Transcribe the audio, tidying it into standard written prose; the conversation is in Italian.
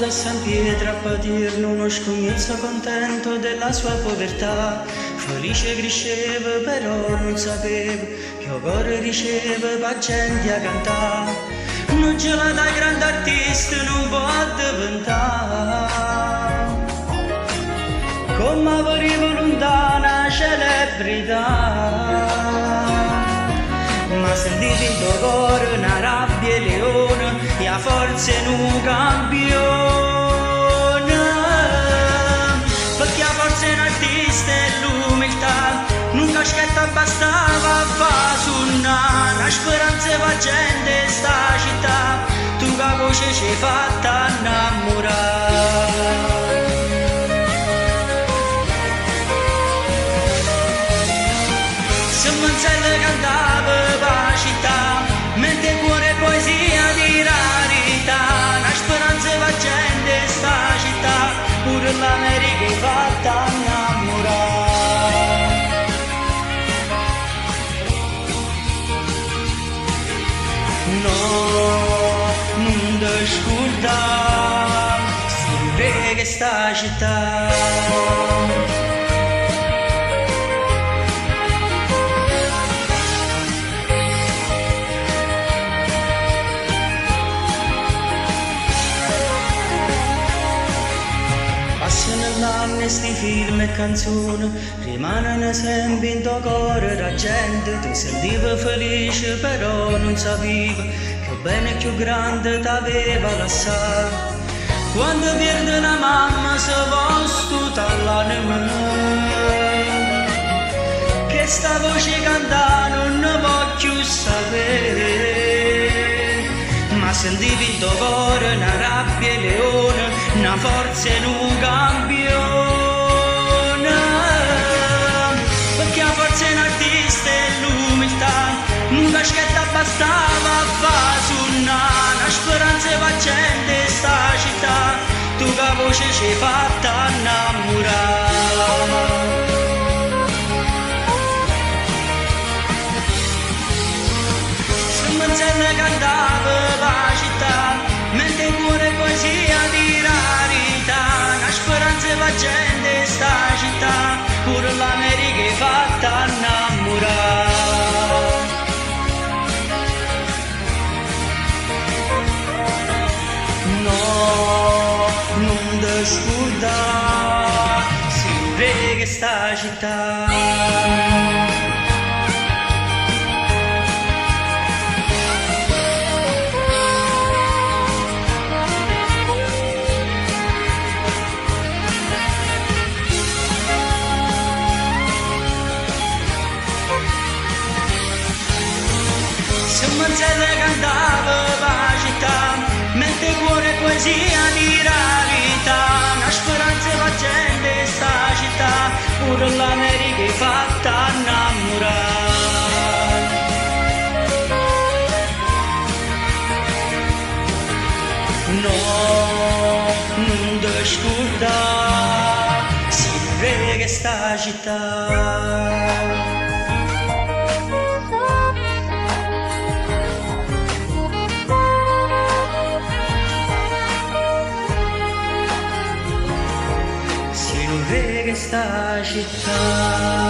da San Pietro a patir uno scognezzo contento della sua povertà. Felice cresceva però non sapeva che cuore riceve pa gente a cantare. Non ce la da grande artista non può diventare, come vorrei lontana celebrità. Ma sentite in tuo cuore una rabbia e leone e a forza in un campione, perché a forza in artista e l'umiltà nunca schietta bastava a fare una speranza per la gente in sta città, tu che voce ci hai fatta innamorare. Se Manzella cantava per la città, mente, cuore e poesia di rarità, una speranza per la gente in sta città, pure l'America è fatta innamorare. No, non ti scordare, sempre che sta città. Nell'anno sti film e canzoni rimangono sempre in tuo cuore la gente, ti sentiva felice però non sapevi che bene più grande t'aveva lasciato. Quando pierde una mamma si posto dall'anima, che sta voce cantare non voglio sapere, ma sentivi in tuo cuore una rabbia e leone, una forza e un campione, perché la forza è un artista e l'umiltà nunca schietta bastava a fare una speranza per la gente in sta città, tu che voce ci hai fatta innamorare. Se Manzella cantava per la città, mente, cuore e poesia di rarità, una speranza per la gente in sta città, pure l'America è fatta innamorare. No, non ti scordare, sempre che sta città. Se Manzella cantava per la città, mente, cuore e poesia di rarità, una speranza per la gente in sta città, pure l'America è fatta innamorare. No, non ti scordare, sempre che sta città. Che sta città.